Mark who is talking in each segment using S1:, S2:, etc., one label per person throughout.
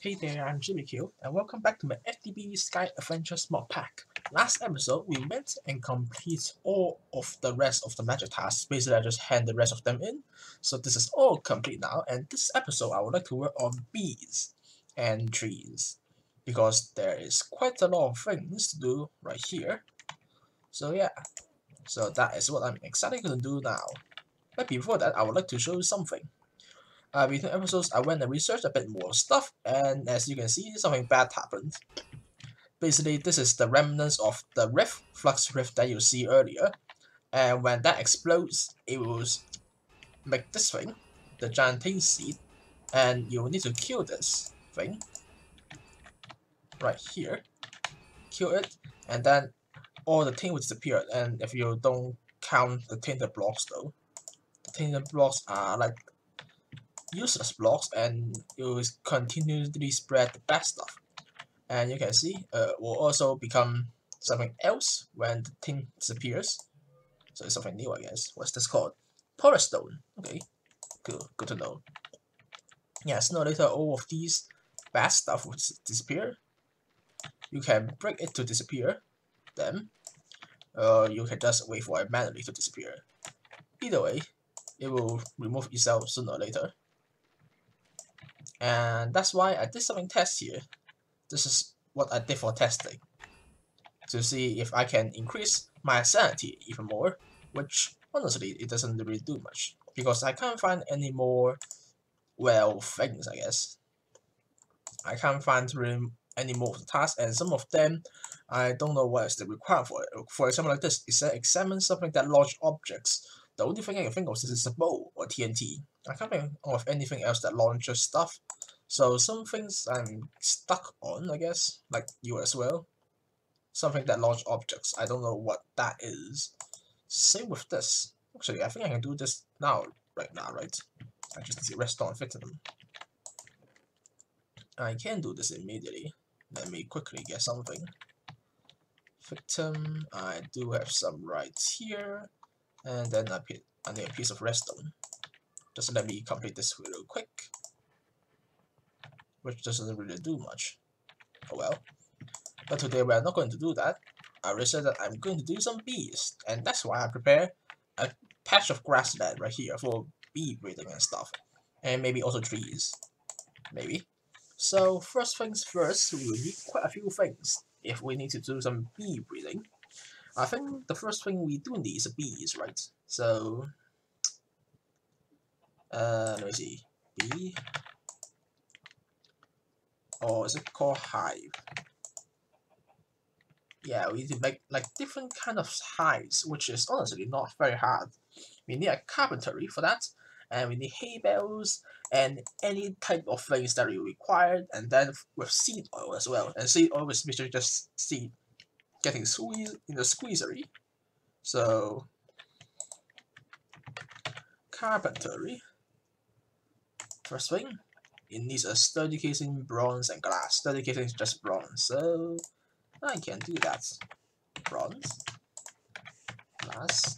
S1: Hey there, I'm Jimmy Q, and welcome back to my FTB Sky Adventures Modpack. Last episode, we went and complete all of the rest of the magic tasks. Basically, I just hand the rest of them in. So this is all complete now, and this episode, I would like to work on bees and trees. Because there is quite a lot of things to do right here. So yeah, so that is what I'm excited to do now. But before that, I would like to show you something. Between episodes, I went and researched a bit more stuff, and as you can see, something bad happened. Basically, this is the remnants of the rift, Flux Rift that you see earlier, and when that explodes, it will make this thing, the giant thing seed, and you will need to kill this thing right here. Kill it, and then all the thing will disappear. And if you don't count the tainted blocks, though, the tainted blocks are like useless blocks, and it will continually spread the bad stuff. And you can see will also become something else when the thing disappears. So it's something new, I guess. What's this called? Powerstone. Okay, good to know. Yeah, sooner or later all of these bad stuff will disappear. You can break it to disappear them, or you can just wait for it manually to disappear. Either way, it will remove itself sooner or later. And that's why I did something test here. This is what I did for testing, to see if I can increase my sanity even more, which honestly it doesn't really do much, because I can't find any more, well, things, I guess. I can't find really any more of the tasks, and some of them I don't know what is the requirement for it. For example, like this, it says examine something that launch objects. The only thing I can think of is a bow or TNT. I can't think of anything else that launches stuff. So some things I'm stuck on, I guess, like you as well. Something that launch objects. I don't know what that is. Same with this. Actually, I think I can do this now, right now, right? I just need to rest on victim. I can do this immediately. Let me quickly get something. Victim, I do have some right here. And then I need a piece of redstone. Just let me complete this real quick. Which doesn't really do much. Oh well. But today we are not going to do that. I already said that I'm going to do some bees, and that's why I prepare a patch of grassland right here for bee breeding and stuff. And maybe also trees. Maybe. So first things first, we will need quite a few things if we need to do some bee breeding. I think the first thing we do need is bees, right? So let me see. Bee, or is it called hive? Yeah, we need to make like different kind of hives, which is honestly not very hard. We need a carpentry for that, and we need hay bales and any type of things that we required, and then with seed oil as well. And seed oil is basically just seed getting squeezed in the squeezery. So carpentry. First thing, it needs a sturdy casing, bronze, and glass. Sturdy casing is just bronze, so I can do that. Bronze, glass,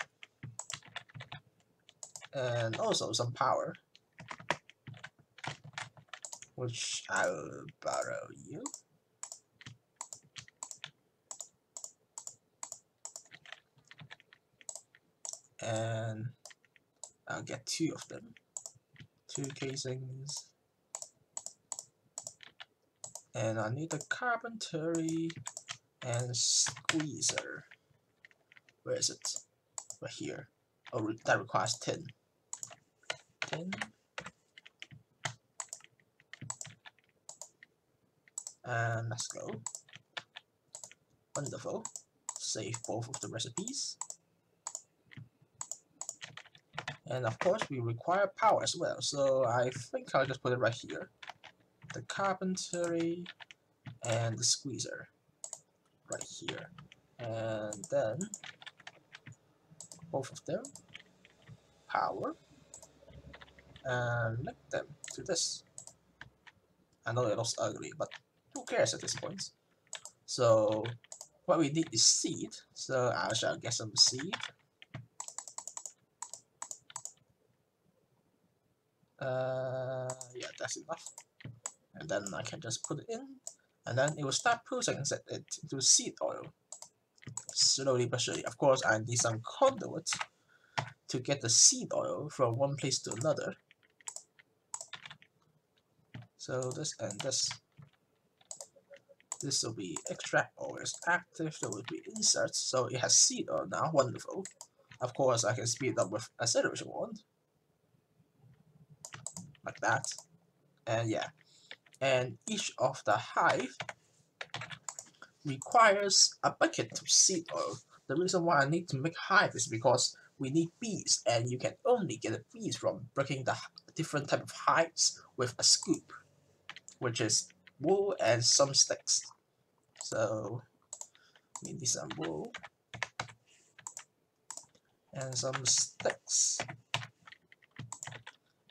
S1: and also some power, which I'll borrow you. And I'll get 2 of them. 2 casings. And I need a carpentry and squeezer. Where is it? Right here. Oh, that requires tin. Tin. And let's go. Wonderful. Save both of the recipes. And of course, we require power as well, so I think I'll just put it right here. The carpentry and the squeezer right here. And then both of them, power, and link them to this. I know it looks ugly, but who cares at this point? So what we need is seed, so I shall get some seed. Yeah, that's enough. and then I can just put it in, and then it will start processing it into seed oil. Slowly but surely. Of course, I need some conduit to get the seed oil from one place to another. So this and this. This will be extract always active, there will be inserts, so it has seed oil now, wonderful. Of course, I can speed up with acceleration wand. Like that. And yeah. And each of the hive requires a bucket of seed oil. The reason why I need to make hive is because we need bees, and you can only get the bees from breaking the different type of hives with a scoop, which is wool and some sticks. So we need some wool and some sticks.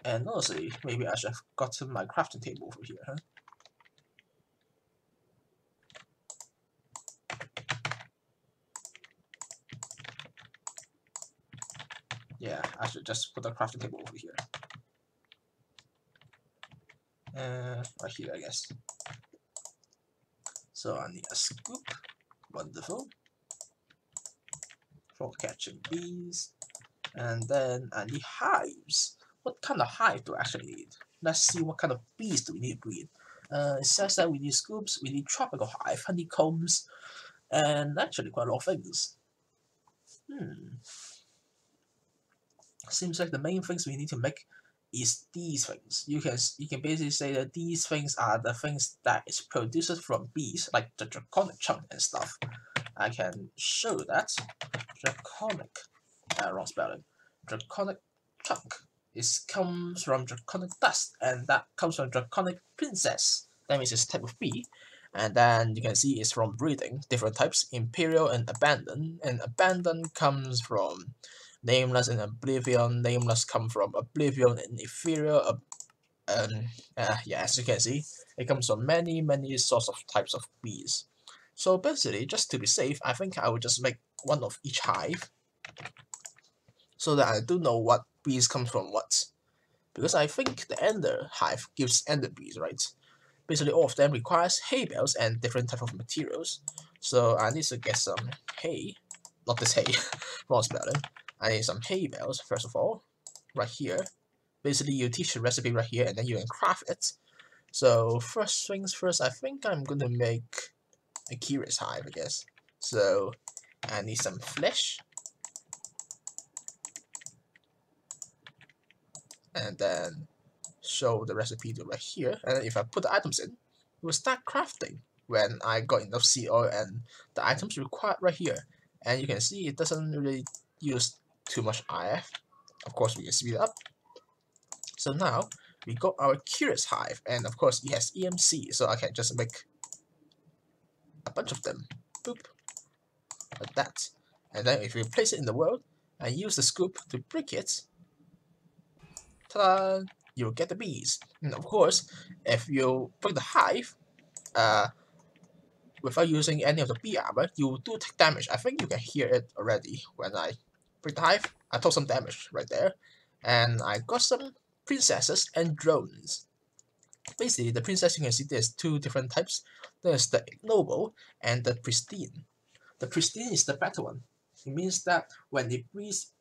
S1: And honestly, maybe I should have gotten my crafting table over here, huh? Yeah, I should just put the crafting table over here. Right here, I guess. So I need a scoop. Wonderful. For catching bees. And then I need hives. What kind of hive do I actually need? Let's see what kind of bees do we need to breed. It says that we need scoops, we need tropical hive, honeycombs, and actually quite a lot of things. Seems like the main things we need to make is these things. You can basically say that these things are the things that is produced from bees, like the draconic chunk and stuff. I can show that. Draconic, wrong spelling. Draconic chunk comes from draconic dust, and that comes from draconic princess. That means it's type of bee. And then you can see it's from breeding, different types, imperial and abandoned. And abandoned comes from nameless and oblivion. Nameless come from oblivion and inferior. Yeah, as you can see, it comes from many sorts of types of bees. So basically, just to be safe, I think I will just make one of each hive, so that I do know what bees come from what. Because I think the ender hive gives ender bees, right? Basically, all of them requires hay bales and different type of materials. So I need to get some hay, not this hay, wrong spelling. I need some hay bales first of all, right here. Basically, you teach the recipe right here, and then you can craft it. So first things first, I think I'm gonna make a Kiris Hive, I guess. So I need some flesh, and then show the recipe to right here. And if I put the items in, it will start crafting when I got enough seed oil and the items required right here. And you can see it doesn't really use too much IF. Of course, we can speed it up. So now we got our Kiris Hive, and of course it has EMC, so I can just make a bunch of them. Boop. Like that. And then if you place it in the world and use the scoop to break it, ta-da! You'll get the bees. And of course, if you break the hive, without using any of the bee armor, you do take damage. I think you can hear it already when I break the hive. I took some damage right there. And I got some princesses and drones. Basically, the princess, you can see there's two different types. There's the ignoble and the pristine. The pristine is the better one. It means that when it breeds,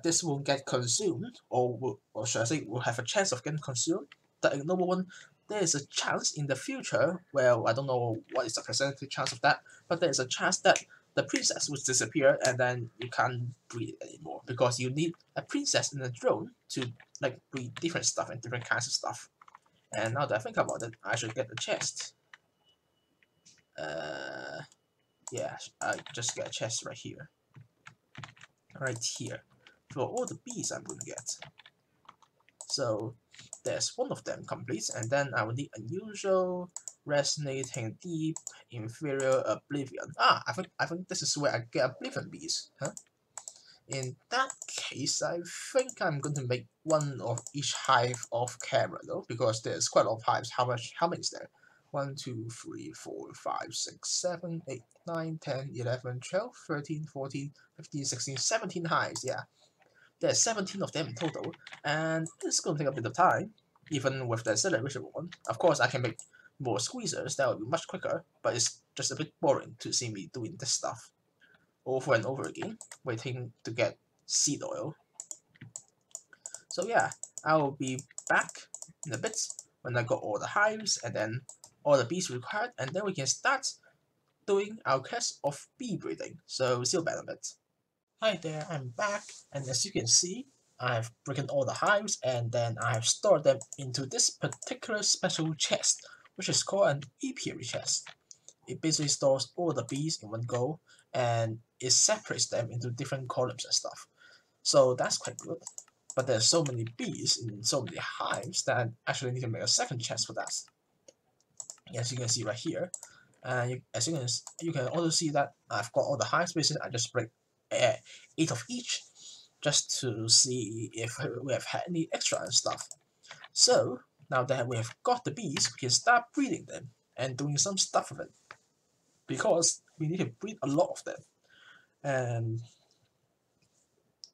S1: this will get consumed, or should I say, will have a chance of getting consumed. The ignoble one, there is a chance in the future, well, I don't know what is the percentage chance of that, but there is a chance that the princess will disappear, and then you can't breed it anymore, because you need a princess and a drone to like breed different stuff and different kinds of stuff. And now that I think about it, I should get the chest. Yeah, I just get a chest right here. Right here. For all the bees I'm going to get. So there's one of them complete, and then I will need unusual, resonating, deep, inferior, oblivion. I think this is where I get oblivion bees, huh? In that case, I think I'm going to make one of each hive off camera though, because there's quite a lot of hives. How many is there? 1, 2, 3, 4, 5, 6, 7, 8, 9, 10, 11, 12, 13, 14, 15, 16, 17 hives, yeah. There's 17 of them in total, and it's going to take a bit of time. even with the acceleration one. Of course, I can make more squeezers that will be much quicker, but it's just a bit boring to see me doing this stuff over and over again, waiting to get seed oil. So yeah, I will be back in a bit when I got all the hives and then all the bees required, and then we can start doing our quest of bee breeding. So see you back in a bit. Hi there, I'm back, and as you can see, I've broken all the hives and then I have stored them into this particular special chest, which is called an apiary chest. It basically stores all the bees in one go and it separates them into different columns and stuff. So that's quite good. But there's so many bees in so many hives that I actually need to make a second chest for that. As you can see right here, you can also see that I've got all the hives. Basically, I just break 8 of each just to see if we have had any extra and stuff. So now that we have got the bees, we can start breeding them and doing some stuff with it, because we need to breed a lot of them. And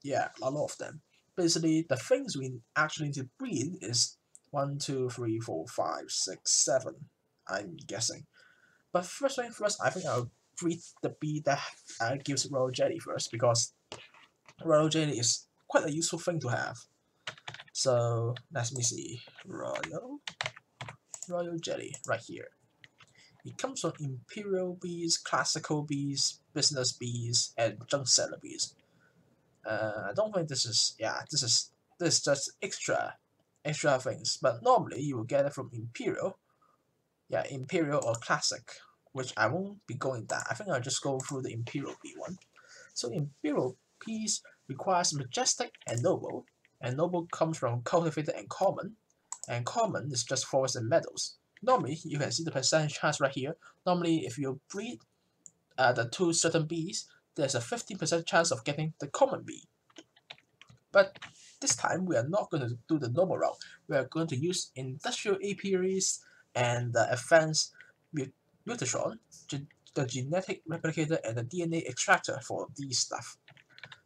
S1: yeah, a lot of them. Basically, the things we actually need to breed is 1, 2, 3, 4, 5, 6, 7. I'm guessing. But first thing first, I think I'll breed the bee that gives royal jelly first, because royal jelly is quite a useful thing to have. So let me see, royal jelly right here. It comes from imperial bees, classical bees, business bees, and junk seller bees. I don't think this is this is just extra things. But normally you will get it from imperial, imperial or classic, which I won't be going that. I think I'll just go through the imperial bee one. So imperial bees requires majestic and noble comes from cultivated and common is just forest and meadows. Normally, you can see the percentage chance right here. Normally, if you breed the two certain bees, there's a 15% chance of getting the common bee. But this time, we are not going to do the normal route. We are going to use industrial apiaries and the advanced Mutation, the genetic replicator and the DNA extractor for these stuff.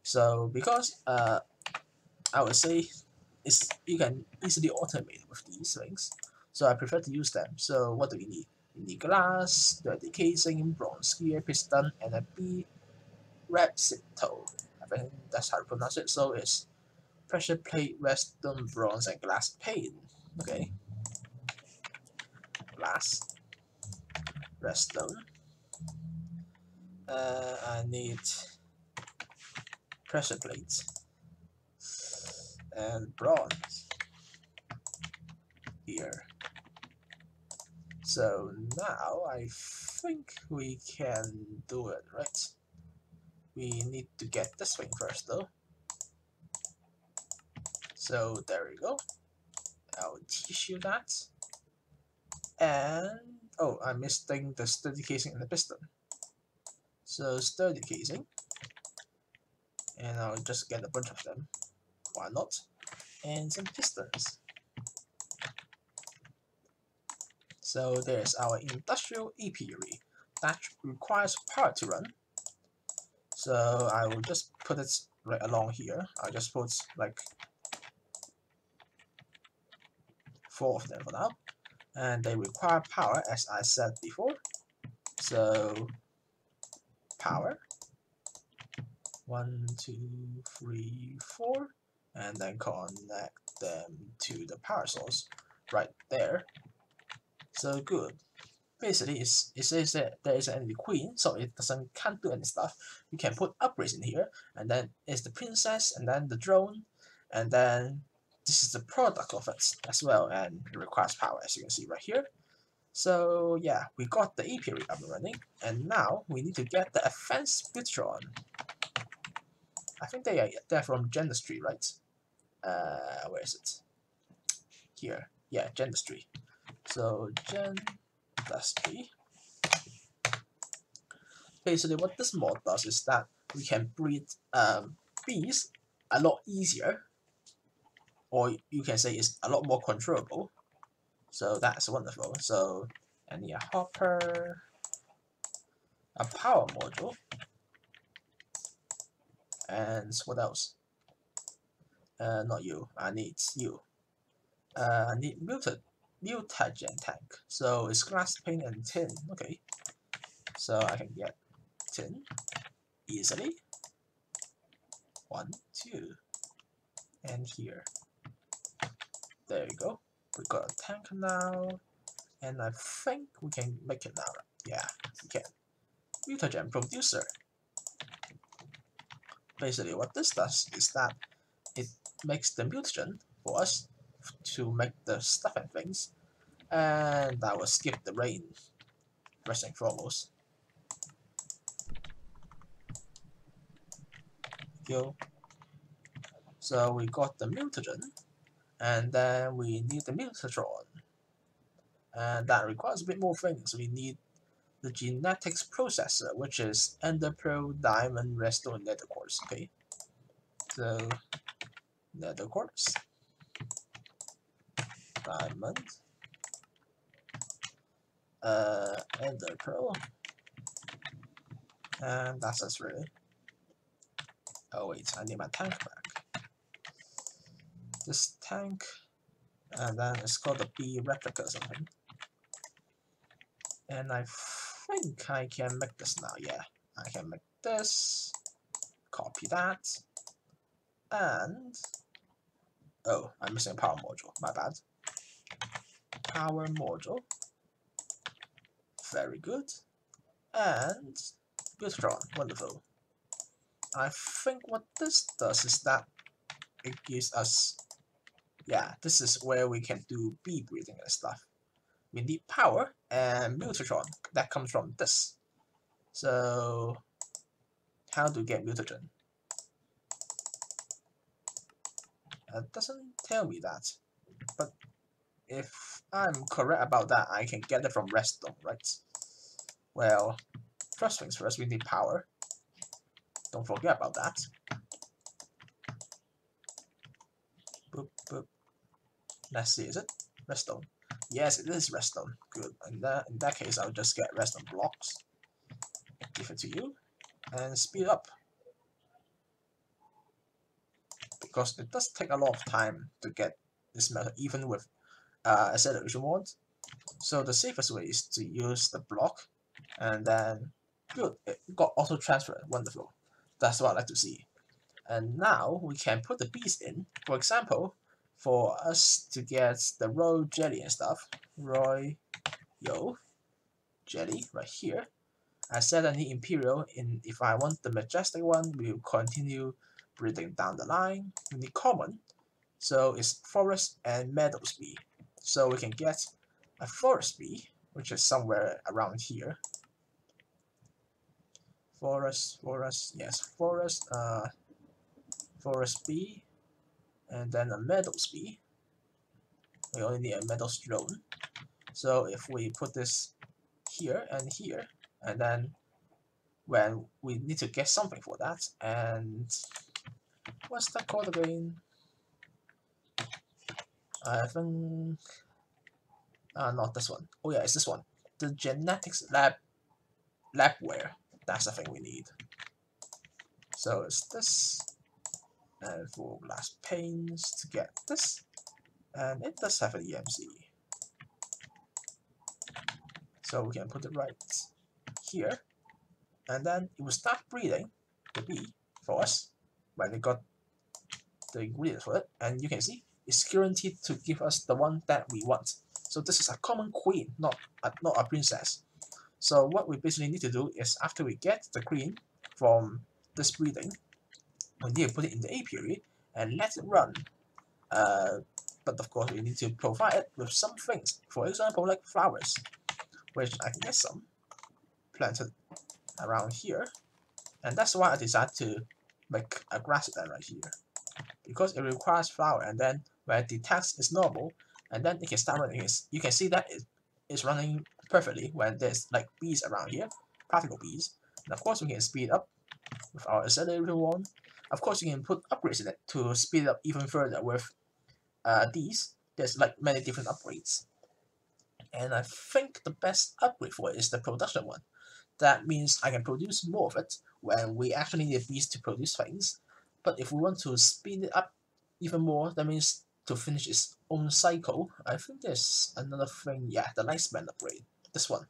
S1: So because I would say you can easily automate with these things, so I prefer to use them. So what do we need? We need glass, dirty casing, bronze gear, piston, and a bee receptacle. I think that's how to pronounce it. So it's pressure plate, redstone, bronze, and glass pane. Okay, glass, redstone. I need pressure plates and bronze here. So now I think we can do it, right? We need to get this thing first though. So there we go. I'll teach you that. And oh, I'm missing the sturdy casing and the piston. So sturdy casing. And I'll just get a bunch of them. Why not? And some pistons. So there's our industrial apiary that requires power to run. So I will just put it right along here. I'll just put like 4 of them for now. And they require power, as I said before. So power 1, 2, 3, 4, and then connect them to the power source right there. So good. Basically, it says that there isn't any queen, so it can't do any stuff. You can put upgrades in here, and then it's the princess, and then the drone, and then this is the product of it as well, and it requires power, as you can see right here. So yeah, we got the apiary up and running, and now we need to get the advanced Bitron. I think they're from Gendustry, right? Where is it? Here, yeah, Gendustry. So Gendustry. Basically, what this mod does is that we can breed bees a lot easier, or you can say it's a lot more controllable. So that's wonderful. So I need a hopper, a power module, and what else? Not you. I need you. I need mutagen tank. So it's glass, pane, and tin. Okay. So I can get tin easily. 1, 2, and here. There you go. We got a tank now, and I think we can make it now. Yeah, we can. Mutagen Producer. Basically, what this does is that it makes the mutagen for us to make the stuff and things, and I will skip the rain first and foremost. Go. So we got the mutagen, and then we need the mutatron, and that requires a bit more things. We need the genetics processor, which is Ender Pearl, Diamond, Redstone, Nether Quartz. Okay, so Nether Quartz, Diamond, Ender Pearl, and that's us really. Oh wait, I need my tank back. This tank, and then it's called the B replica or something. And I think I can make this now. Yeah, I can make this. Copy that. And oh, I'm missing a power module. My bad. Power module. Very good. And Neutron. Wonderful. I think what this does is that it gives us, yeah, this is where we can do bee breeding and stuff. We need power and Mutagen. That comes from this. So how to get mutagen? It doesn't tell me that, but if I'm correct about that, I can get it from redstone, right? Well, first things first, we need power. Don't forget about that. Boop, boop. Let's see, is it redstone? Yes, it is redstone. Good. In that case, I'll just get redstone blocks, give it to you, and speed up. Because it does take a lot of time to get this metal, even with acceleration wand. So the safest way is to use the block, and then good, it got auto transfer. Wonderful. That's what I like to see. And now we can put the bees in. For example, for us to get the royal jelly and stuff, royal jelly right here. I said I need imperial. In if I want the majestic one, we'll continue breathing down the line. We need common, so it's forest and meadows bee. So we can get a forest bee, which is somewhere around here. Forest, yes, forest, forest bee, and then a meadows bee. We only need a meadows drone. So if we put this here, and then when we need to get something for that, and what's that called again? I think not this one. Oh yeah, it's this one. The genetics labware. That's the thing we need. So it's this, and for glass panes to get this, and it does have an EMC. So we can put it right here, and then it will start breeding the bee for us when it got the ingredients for it, and you can see it's guaranteed to give us the one that we want. So this is a common queen, not a princess. So what we basically need to do is after we get the queen from this breeding, we need to put it in the apiary and let it run. But of course we need to provide it with some things. For example, like flowers, which I can get some planted around here. And that's why I decided to make a grassland right here. Because it requires flower, and then when it detects it's normal, and then it can start running. You can see that it is running perfectly when there's like bees around here, particle bees. And of course we can speed up with our accelerator wand. Of course you can put upgrades in it to speed it up even further with these. There's like many different upgrades. And I think the best upgrade for it is the production one. That means I can produce more of it when we actually need bees to produce things. But if we want to speed it up even more, that means to finish its own cycle. I think there's another thing, yeah, the lifespan upgrade. This one.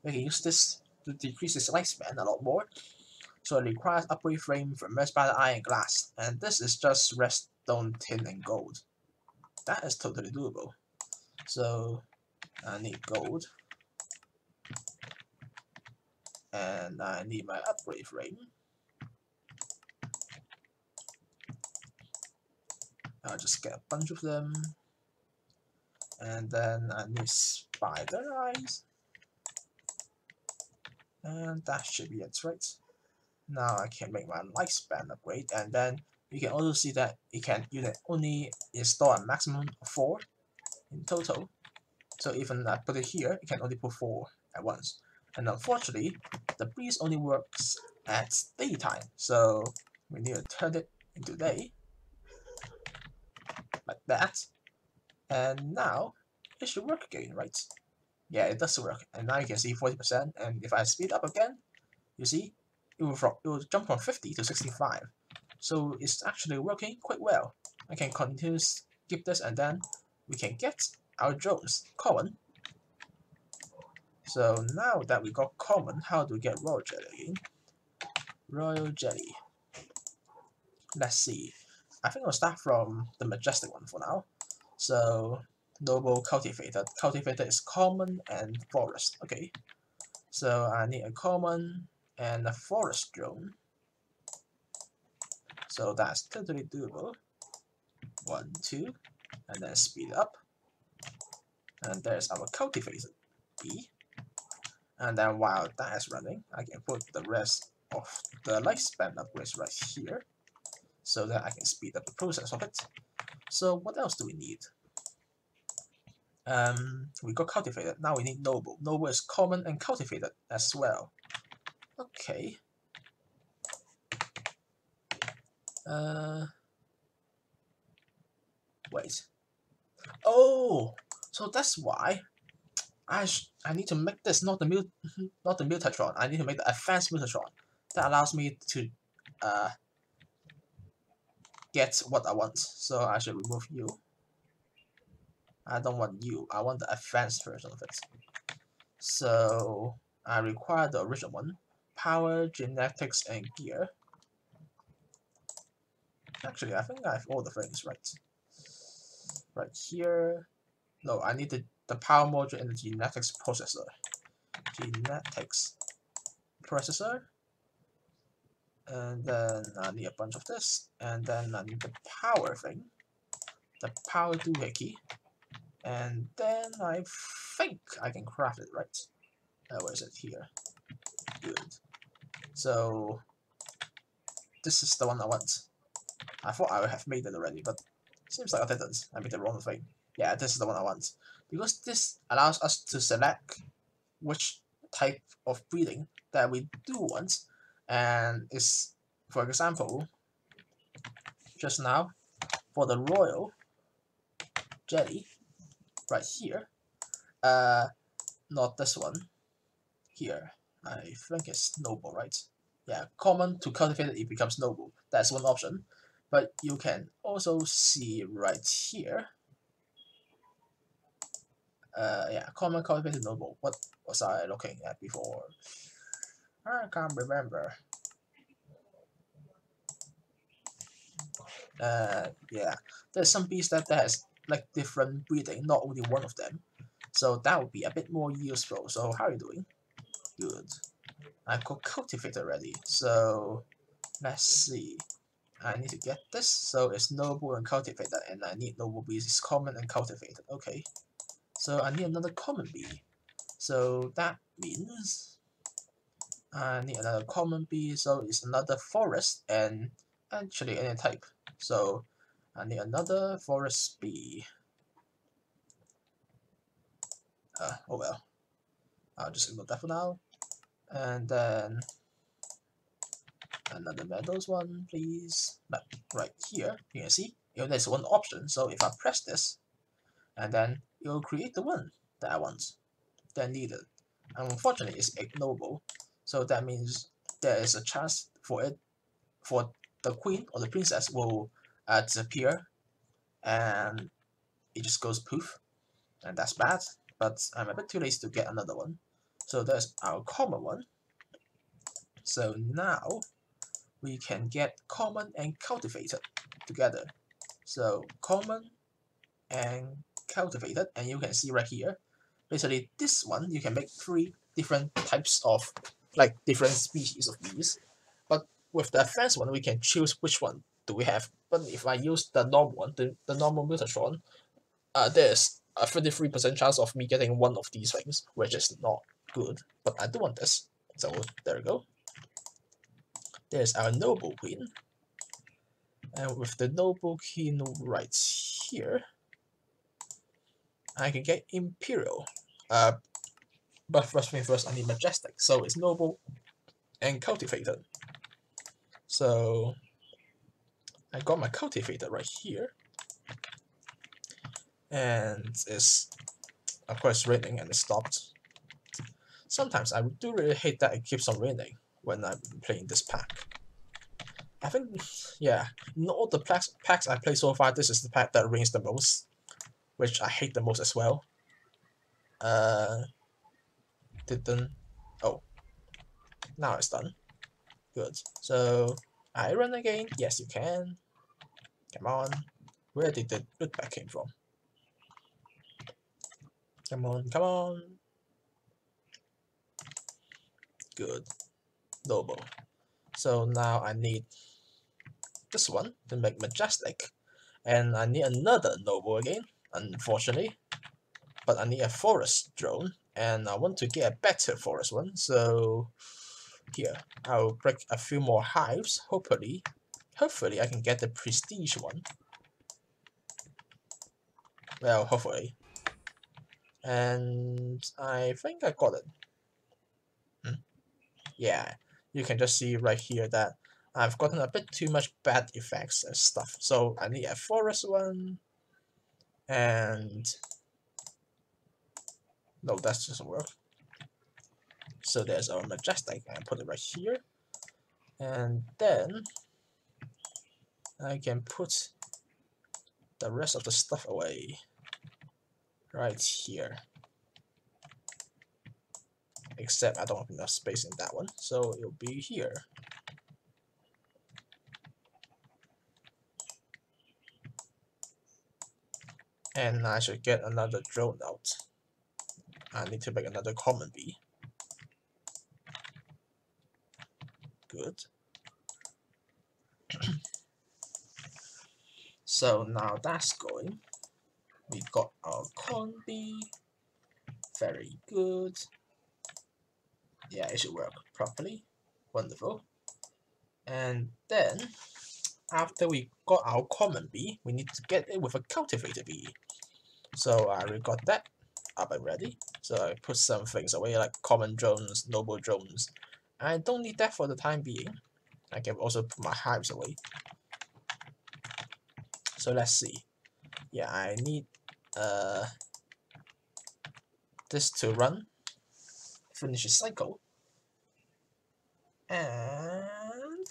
S1: We can use this to decrease its lifespan a lot more. So it requires upgrade frame from rest by the iron glass, and this is just redstone, tin, and gold. That is totally doable. So I need gold, and I need my upgrade frame. I'll just get a bunch of them, and then I need spider eyes, and that should be it, right? Now I can make my lifespan upgrade, and then you can also see that you can only install a maximum of 4 in total. So even I put it here, you can only put 4 at once. And unfortunately, the breeze only works at daytime, so we need to turn it into day, like that. And now it should work again, right? Yeah, it does work. And now you can see 40%. And if I speed up again, you see it will jump from 50 to 65. So it's actually working quite well. I can continue to skip this, and then we can get our drones common. So now that we got common, how do we get royal jelly again? Royal jelly. Let's see. I think I'll start from the majestic one for now. So noble cultivated. Cultivated is common and forest. Okay. So I need a common and a forest drone. So that's totally doable. 1, 2, and then speed up. And there's our cultivated bee. And then while that is running, I can put the rest of the lifespan upgrades right here, so that I can speed up the process of it. So what else do we need? We got cultivated. Now we need noble. Noble is common and cultivated as well. Okay. Wait. Oh, so that's why I need to make this not the Mutatron. I need to make the advanced Mutatron that allows me to get what I want. So I should remove you. I don't want you. I want the advanced version of it. So I require the original one. Power, genetics, and gear. Actually, I think I have all the things right. Right here. No, I need the power module and the genetics processor. Genetics processor. And then I need a bunch of this. And then I need the power thing. The power doohickey. And then I think I can craft it, right? Where is it? Here. Good. So this is the one I want. I thought I would have made it already, but seems like I didn't. I made the wrong thing. Yeah, this is the one I want. Because this allows us to select which type of breeding that we do want. And it's, for example, just now, for the royal jelly, right here, not this one, here, I think it's noble, right? Yeah, common to cultivated, it becomes noble. That's one option. But you can also see right here, yeah, common, cultivated, noble. What was I looking at before? I can't remember. Yeah, there's some beasts that has like different breeding, not only one of them. So that would be a bit more useful. So how are you doing? Good. I've got cultivated already. So let's see. I need to get this. So it's noble and cultivated, and I need noble bees. It's common and cultivated. Okay. So I need another common bee. So that means I need another common bee. So it's another forest and actually any type. So I need another forest bee. Oh well. I'll just ignore that for now. And then another metals one, please. But right here, you can see there's one option. So if I press this, and then it will create the one that I want, that needed. And unfortunately, it's ignorable. So that means there is a chance for the queen or the princess will disappear and it just goes poof, and that's bad. But I'm a bit too lazy to get another one. So there's our common one. So now we can get common and cultivated together. So common and cultivated, and you can see right here, basically this one you can make 3 different types of, like, different species of bees. But with the advanced one, we can choose which one do we have. But if I use the normal one, the normal Mutatron, there's a 33% chance of me getting one of these things, which is not good. But I do want this, so there we go. There's our Noble Queen, and with the Noble Queen right here, I can get Imperial. But first thing first, I need Majestic, so it's Noble and Cultivated. So I got my Cultivated right here, and it's, of course, raining, and it stopped. Sometimes I do really hate that it keeps on raining when I'm playing this pack. I think, yeah, in all the packs I played so far, this is the pack that rains the most, which I hate the most as well. Didn't. Oh, now it's done. Good. So I run again. Yes, you can. Come on. Where did the lookback came from? Come on, come on. Good. Noble. So now I need this one to make Majestic. And I need another Noble again, unfortunately. But I need a Forest drone. And I want to get a better Forest one. So here, I'll break a few more hives. Hopefully I can get the Prestige one. Well, hopefully. And I think I got it. Yeah, you can just see right here that I've gotten a bit too much bad effects and stuff. So I need a Forest one. And no, that doesn't work. So there's our Majestic, and put it right here. And then I can put the rest of the stuff away right here. Except I don't have enough space in that one, so it'll be here. And I should get another drone out. I need to make another common bee. Good. So now that's going. We got our corn bee. Very good. Yeah, it should work properly. Wonderful. And then, after we got our common bee, we need to get it with a cultivated bee. So I already got that up and ready. So I put some things away, like common drones, noble drones. I don't need that for the time being. I can also put my hives away. So let's see. Yeah, I need this to run, finish the cycle, and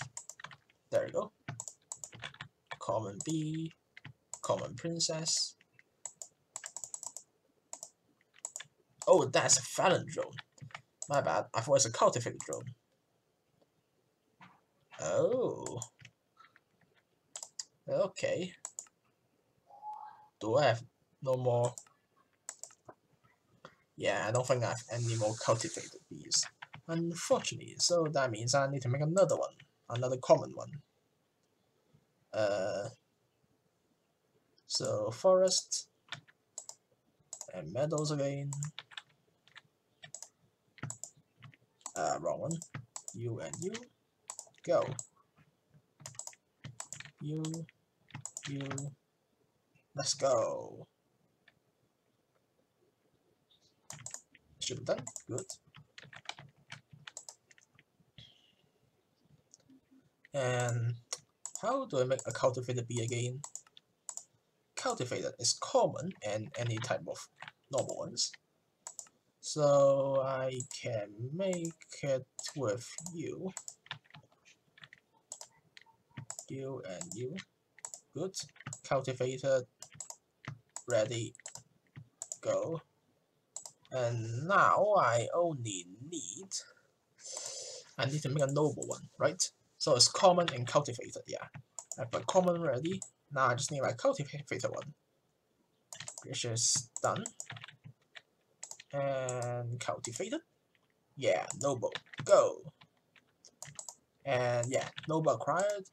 S1: there you go. Common bee, common princess. Oh, that's a Fallon drone. My bad, I thought it was a cultivated drone. Oh. Okay. Do I have no more? Yeah, I don't think I have any more cultivated bees. Unfortunately, so that means I need to make another one. Another common one. So forest. And meadows again. Wrong one. You and you. Go. You. Let's go. Should be done. Good. And how do I make a cultivated bee again? Cultivated is common and any type of normal ones. So I can make it with you. You and you. Good. Cultivated. ready, go. And now I need to make a noble one, right? So it's common and cultivated, yeah. I put common ready. Now I just need my cultivated one, which is done. And cultivated. Yeah, noble, go. And yeah, noble acquired.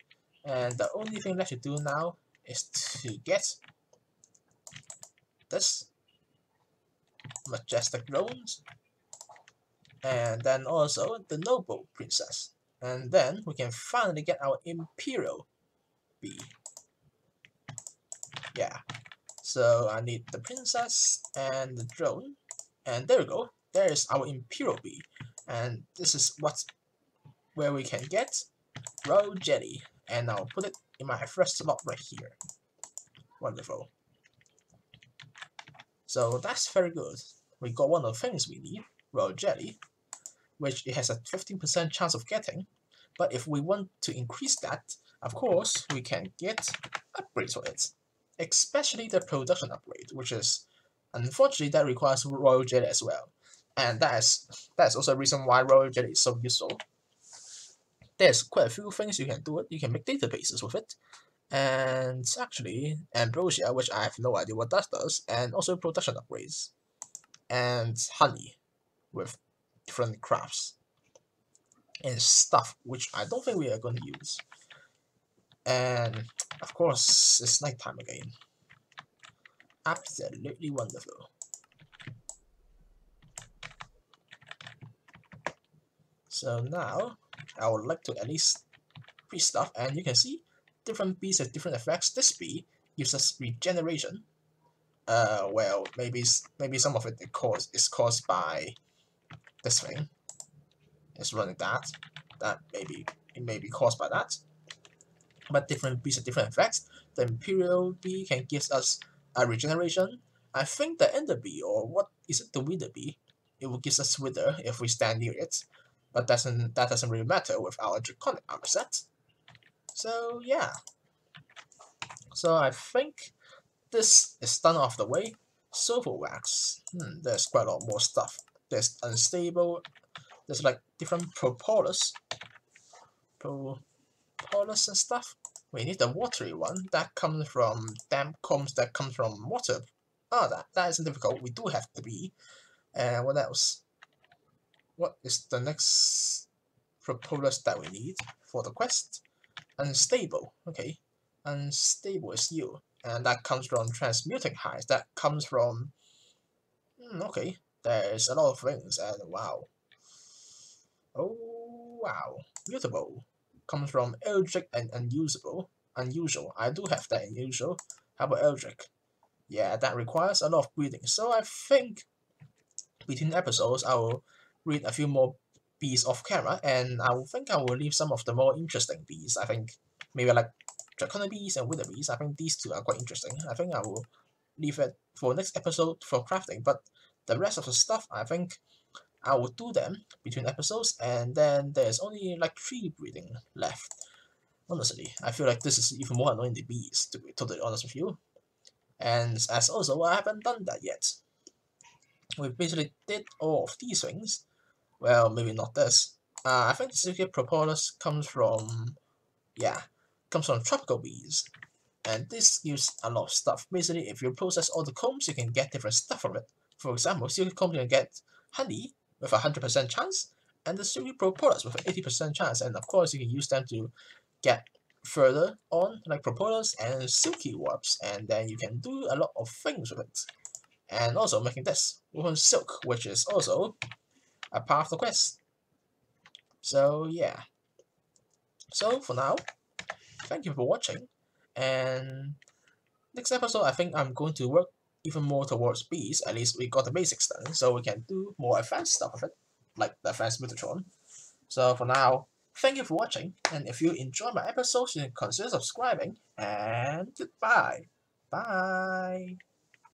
S1: And the only thing left to do now is to get this majestic drones, and then also the noble princess. And then we can finally get our imperial bee. Yeah. So I need the princess and the drone. And there we go. There is our imperial bee. And this is where we can get royal jelly. And I'll put it in my first slot right here. Wonderful. So that's very good. We got one of the things we need, royal jelly, which it has a 15% chance of getting. But if we want to increase that, of course, we can get upgrades for it. Especially the production upgrade, which is, unfortunately, that requires royal jelly as well. And that's also a reason why royal jelly is so useful. There's quite a few things you can do it. You can make databases with it. And actually, ambrosia, which I have no idea what that does, and also production upgrades. And honey with different crafts. And stuff, which I don't think we are going to use. And of course, it's nighttime again. Absolutely wonderful. So now, I would like to at least free stuff, and you can see different bees have different effects. This bee gives us regeneration. Well, maybe some of it is caused by this thing. It's running that. It may be caused by that. But different bees have different effects. The imperial bee can give us a regeneration. I think the ender bee, or what is it, the wither bee, it will give us wither if we stand near it. But that doesn't really matter with our draconic armor set. So yeah. So I think this is done off the way. Sulfur wax. There's quite a lot more stuff. There's unstable. There's like different propolis and stuff. We need the watery one that comes from damp combs that comes from water. That isn't difficult. We do have the bee. And what else? What is the next propolis that we need for the quest? Unstable. Okay. Unstable is you. And that comes from transmuting hives. That comes from... okay. There's a lot of things, and wow. Oh, wow. Mutable comes from Eldritch and Unusual. I do have that unusual. How about Eldritch? Yeah, that requires a lot of breathing. So I think between episodes, I will read a few more bees off camera, and I think I will leave some of the more interesting bees. I think maybe like draconic bees and wither bees. I think these two are quite interesting. I think I will leave it for next episode for crafting, but the rest of the stuff, I think I will do them between episodes, and then there's only like 3 breeding left. Honestly, I feel like this is even more annoying than bees, to be totally honest with you. And as also, I haven't done that yet. We basically did all of these things. Well, maybe not this. I think the secret propolis comes from, tropical bees. And this gives a lot of stuff. Basically, if you process all the combs, you can get different stuff from it. For example, silky comb, you can get honey with a 100% chance, and the silky propolis with an 80% chance. And of course, you can use them to get further on, like propolis and silky warps, and then you can do a lot of things with it. And also making this woven silk, which is also a part of the quest. So yeah. So for now, thank you for watching, and next episode I think I'm going to work even more towards bees. At least we got the basics done, so we can do more advanced stuff with it, like the advanced Mutatron. So for now, thank you for watching, and if you enjoy my episodes, you can consider subscribing, and goodbye. Bye.